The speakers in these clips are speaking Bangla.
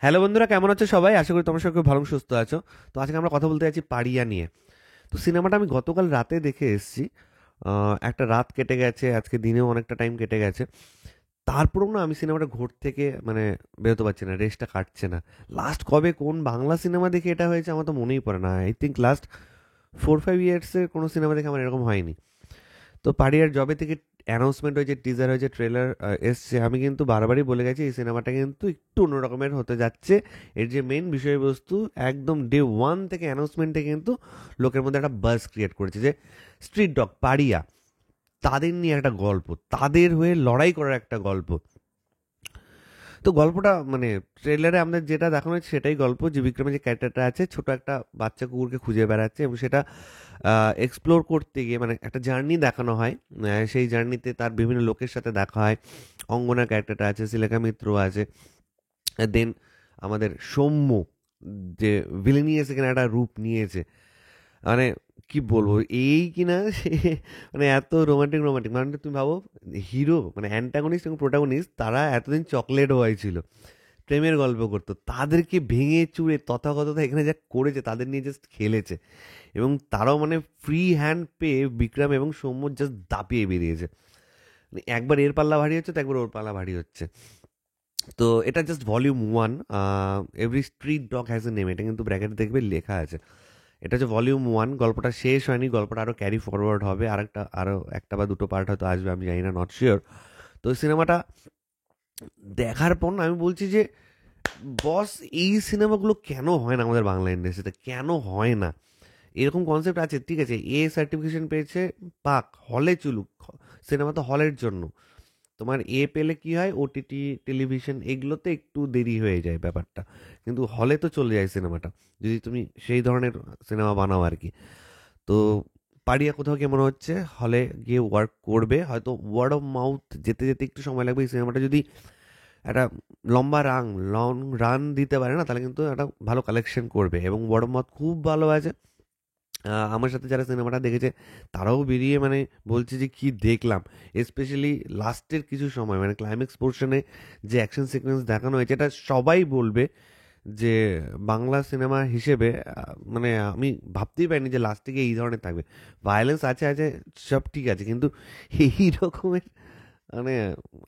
হ্যালো বন্ধুরা, কেমন আছো সবাই? আশা করি তোমরা সবাই খুব ভালো সুস্থ আছো। তো আজকে আমরা কথা বলতে যাচ্ছি পাড়িয়া নিয়ে। তো সিনেমাটা আমি গতকাল রাতে দেখে এসেছি। একটা রাত কেটে গেছে, আজকে দিনেও অনেকটা টাইম কেটে গেছে। তারপরেও না আমি সিনেমাটা ঘোর থেকে বেরোতে পারছি না, রেশটা কাটছে না। লাস্ট কবে কোন বাংলা সিনেমা দেখে এটা হয়েছে আমার তো মনেই পড়ে না। আই থিঙ্ক লাস্ট 4-5 ইয়ার্সের কোনো সিনেমা দেখে আমার এরকম হয়নি। তো পাড়িয়ার জবে থেকে অ্যানাউন্সমেন্ট হয়েছে, টিজার হয়েছে, ট্রেলার এসছে, আমি কিন্তু বারবারই বলে গেছি এই সিনেমাটা কিন্তু একটু অন্যরকমের হতে যাচ্ছে। এর যে মেন বিষয়বস্তু একদম ডে ওয়ান থেকে অ্যানাউন্সমেন্টে কিন্তু লোকের মধ্যে একটা বাজ ক্রিয়েট করেছে যে স্ট্রিট ডগ পাড়িয়া, তাদের নিয়ে একটা গল্প, তাদের হয়ে লড়াই করার একটা গল্প। তো গল্পটা ট্রেলারে আমাদের যেটা দেখানো হয়েছে সেটাই গল্প, যে বিক্রমের যে ক্যারেক্টারটা আছে ছোট একটা বাচ্চা কুকুরকে খুঁজে বেড়াচ্ছে এবং সেটা এক্সপ্লোর করতে গিয়ে একটা জার্নি দেখানো হয়। সেই জার্নিতে তার বিভিন্ন লোকের সাথে দেখা হয়। অঙ্গনা ক্যারেক্টারটা আছে, শ্রীলেখা মিত্র আছে, দেন আমাদের সৌম্য, যে ভিলেনি সেখানে একটা রূপ নিয়েছে। মানে কি বলবো, এই কিনা সে এত রোমান্টিক রোমান্টিক, তুমি ভাবো হিরো অ্যান্টাগনিস্ট এবং প্রোটাগনিস্ট তারা এতদিন চকলেট বয় ছিল, প্রেমের গল্প করতো, তাদেরকে ভেঙে চুড়ে তথাগততা এখানে যা করেছে, তাদের নিয়ে জাস্ট খেলেছে এবং তারাও ফ্রি হ্যান্ড পেয়ে বিক্রম এবং সৌম্য জাস্ট দাপিয়ে বেরিয়েছে। একবার এর পাল্লা ভারী হচ্ছে তো একবার ওর পাল্লা ভারী হচ্ছে। তো এটা just volume 1। Every street dog has a name, এটা কিন্তু ব্র্যাকেটে দেখবে লেখা আছে। এটা হচ্ছে ভলিউম 1, গল্পটা শেষ হয়নি, গল্পটা আরও ক্যারি ফরওয়ার্ড হবে, আরও একটা বা দুটো পার্ট হয়তো আসবে, আমি জানি না, নট শিওর। তো সিনেমাটা দেখার পর না আমি বলছি যে বস, এই সিনেমাগুলো কেন হয় না আমাদের বাংলা ইন্ডাস্ট্রিতে, কেন হয় না? এরকম কনসেপ্ট আছে, ঠিক আছে, এ সার্টিফিকেশন পেয়েছে, পাক হলে চলুক, সিনেমা তো হলের জন্য। তোমার এ পেলে কি হয়, ওটিটি টেলিভিশন এগুলোতে একটু দেরি হয়ে যায় ব্যাপারটা, কিন্তু হলে তো চলে যায় সিনেমাটা, যদি তুমি সেই ধরনের সিনেমা বানাও আর কি। তো পাড়িয়া কোথাও কেমন হচ্ছে, হলে গিয়ে ওয়ার্ক করবে, হয়তো ওয়ার্ড অফ মাউথ যেতে যেতে একটু সময় লাগবে। এই সিনেমাটা যদি একটা লম্বা লং রান দিতে পারে না, তাহলে কিন্তু একটা ভালো কালেকশন করবে এবং ওয়ার্ড অফ মাউথ খুব ভালো আছে। আমার সাথে যারা সিনেমাটা দেখেছে তারাও বেরিয়ে বলছে যে কি দেখলাম, স্পেশালি লাস্টের কিছু সময় ক্লাইম্যাক্স পোর্শনে যে অ্যাকশন সিকোয়েন্স দেখানো হয়েছে, এটা সবাই বলবে যে বাংলা সিনেমা হিসেবে আমি ভাবতেই পারিনি যে লাস্টে গিয়ে এই ধরনের থাকবে। ভায়োলেন্স আছে আছে, সব ঠিক আছে, কিন্তু এই রকমের মানে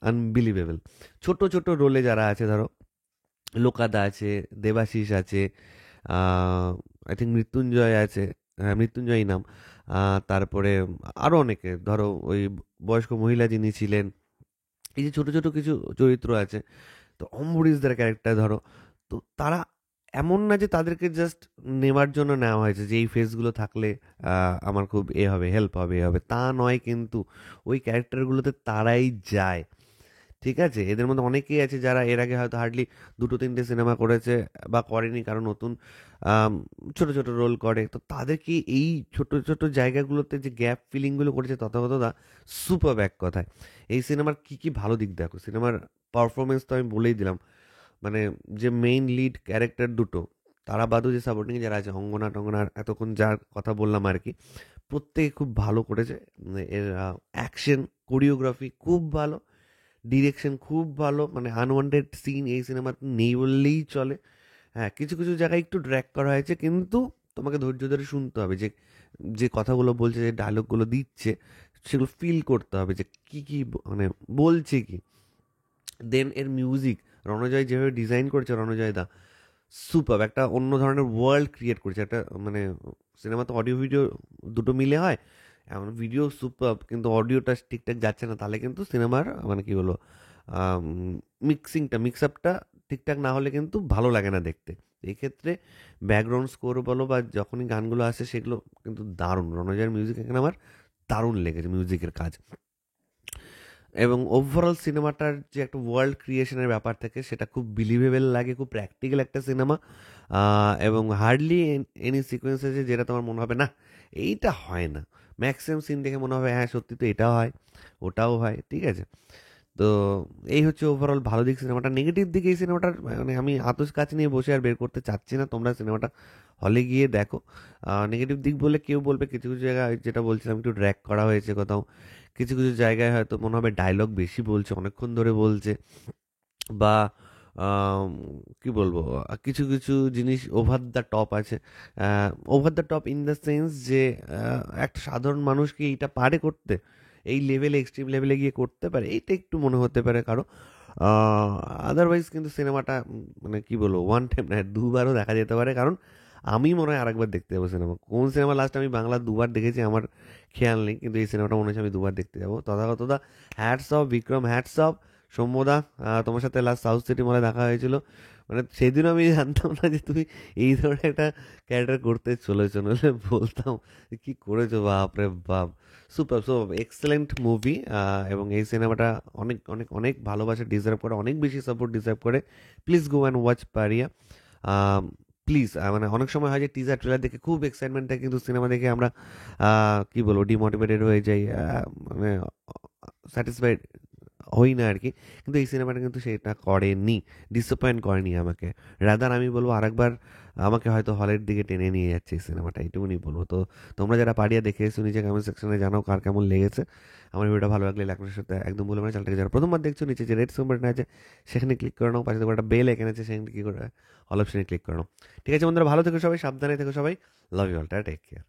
আনবিলিভেবল। ছোট ছোট রোলে যারা আছে, ধরো লোকাদা আছে, দেবাশিস আছে, আই থিঙ্ক মৃত্যুঞ্জয় আছে, হ্যাঁ মৃত্যুঞ্জয় নাম। তারপরে আরও অনেকে, ধরো ওই বয়স্ক মহিলা যিনি ছিলেন, এই যে ছোট ছোট কিছু চরিত্র আছে, তো অম্বরীশদের ক্যারেক্টার ধরো, তো তারা এমন না যে তাদেরকে জাস্ট নেওয়ার জন্য নেওয়া হয়েছে যে এই ফেসগুলো থাকলে আমার খুব এ হবে, হেল্প হবে, এ হবে, তা নয় কিন্তু ওই ক্যারেক্টারগুলোতে তারাই যায়। ঠিক আছে, এদের মধ্যে অনেকেই আছে যারা এর আগে হয়তো হার্ডলি দুটো তিনটে সিনেমা করেছে বা করেনি, কারণ নতুন আম, ছোট ছোট রোল করে, তো তাদেরকে এই ছোট ছোট জায়গাগুলোতে যে গ্যাপ ফিলিংগুলো করেছে তথাগতদা, সুপার এক কথায়। এই সিনেমার কি কি ভালো দিক দেখো, সিনেমার পারফরমেন্স তো আমি বলেই দিলাম। মানে যে মেইন লিড ক্যারেক্টার দুটো, তারা বাদও যে সাপোর্টিং যারা আছে, অঙ্গনা টঙ্গনা, আর এতক্ষণ যার কথা বললাম আর কি, প্রত্যেকে খুব ভালো করেছে। এর অ্যাকশন, কোরিওগ্রাফি খুব ভালো, ডিরেকশন খুব ভালো, আনওয়ান্টেড সিন এই সিনেমাতে নেই বললেই চলে। হ্যাঁ, কিছু কিছু জায়গায় একটু ড্র্যাগ করা হয়েছে, কিন্তু তোমাকে ধৈর্য ধরে শুনতে হবে, যে যে কথাগুলো বলছে, যে ডায়লগগুলো দিচ্ছে, সেগুলো ফিল করতে হবে যে কি কি বলছে কি। দেন এর মিউজিক, রণজয় যেভাবে ডিজাইন করেছে, রণজয় দা সুপার একটা অন্য ধরনের ওয়ার্ল্ড ক্রিয়েট করেছে একটা। সিনেমা তো অডিও ভিডিও দুটো মিলে হয়, এমন ভিডিও সুপার, কিন্তু অডিওটা ঠিকঠাক যাচ্ছে না, তাহলে কিন্তু সিনেমার কি বলবো, মিক্স আপটা ঠিকঠাক না হলে কিন্তু ভালো লাগে না দেখতে। এই ক্ষেত্রে ব্যাকগ্রাউন্ড স্কোর বলো বা যখনই গানগুলো আসে সেগুলো কিন্তু দারুণ, রণজয়ের মিউজিক এখানে আমার দারুণ লেগেছে, মিউজিকের কাজ। এবং ওভারঅল সিনেমাটার যে একটা ওয়ার্ল্ড ক্রিয়েশনের ব্যাপার থাকে, সেটা খুব বিলিভেবল লাগে, খুব প্র্যাকটিক্যাল একটা সিনেমা। এবং হার্ডলি এনি সিকোয়েন্স আছে যেটা তোমার মনে হবে না এইটা হয় না, ম্যাক্সিমাম সিন দেখে মনে হবে হ্যাঁ সত্যি তো এটাও হয়, ওটাও হয়, ঠিক আছে। তো এই হচ্ছে ওভারঅল ভালো দিক সিনেমাটা। নেগেটিভ দিক এই সিনেমাটার আমি আতস কাছে নিয়ে বসে আর বের করতে চাচ্ছি না, তোমরা সিনেমাটা হলে গিয়ে দেখো। নেগেটিভ দিক বলে কেউ বলবে কিছু কিছু জায়গায়, যেটা বলছিলাম, একটু ড্র্যাক করা হয়েছে কোথাও, কিছু কিছু জায়গায় হয়তো মনে হবে ডায়লগ বেশি বলছে, অনেকক্ষণ ধরে বলছে, বা আম, কি বলবো, কিছু কিছু জিনিস ওভার দ্য টপ আছে। Over the top in the sense যে একটা সাধারণ মানুষ কি এইটা পারে করতে, এই লেভেলে এক্সট্রিম লেভেলে গিয়ে করতে পারে, এইটা একটু মনে হতে পারে কারো। আদারওয়াইজ কিন্তু সিনেমাটা মানে কি বলবো, ওয়ান টাইম না, দুবারও দেখা যেতে পারে, কারণ আমি মনে হয় আরেকবার দেখতে যাবো সিনেমা। কোন সিনেমা লাস্ট আমি বাংলা দুবার দেখেছি আমার খেয়াল নেই, কিন্তু এই সিনেমাটা মনে হচ্ছে আমি দুবার দেখতে যাবো তথাগতদা। Hats off Bikram, hats off সৌম্যদা। তোমার সাথে লাস্ট সাউথ সিটি মলে দেখা হয়েছিল, মানে সেদিনও আমি জানতাম না যে তুমি এই ধরনের একটা ক্যারেক্টার করতে চলেছো, নইলে বলতাম যে কি করেছো, বাপ রে বাপ। Super super excellent movie. এবং এই সিনেমাটা অনেক অনেক অনেক ভালোবাসা ডিজার্ভ করে, অনেক বেশি সাপোর্ট ডিজার্ভ করে। প্লিজ গো অ্যান্ড ওয়াচ পারিয়া। প্লিজ, মানে অনেক সময় হয় যে টিজার ট্রেলার দেখে খুব এক্সাইটমেন্ট থাকে, কিন্তু সিনেমা দেখে আমরা কি বলবো ডিমোটিভেটেড হয়ে যাই, মানে স্যাটিসফাইড হই না আর কি। কিন্তু এই সিনেমাটা কিন্তু সেটা করেনি, ডিসঅ্যাপয়েন্ট করেনি আমাকে। রাদার আমি বলবো আরেকবার আমাকে হয়তো হলের দিকে টেনে নিয়ে যাচ্ছে এই সিনেমাটা, এইটুকুনি বলবো। তো তোমরা যারা পারিয়া দেখে এসো নিচে কমেন্ট সেকশনে জানাও কার কেমন লেগেছে। আমার ভিডিওটা ভালো লাগলে লাইক সাথে একদম বলে মানে চ্যানেলটাকে যারা প্রথমবার দেখছো নিচে যে রেড সিম্বল আছে সেখানে ক্লিক করে নাও, পাশে একটা বেল এখানে আছে সেখানে কি করে অল অপশনে ক্লিক করে নাও। ঠিক আছে বন্ধুরা, ভালো থেকো সবাই, সাবধানে থেকো সবাই, love you all, take care.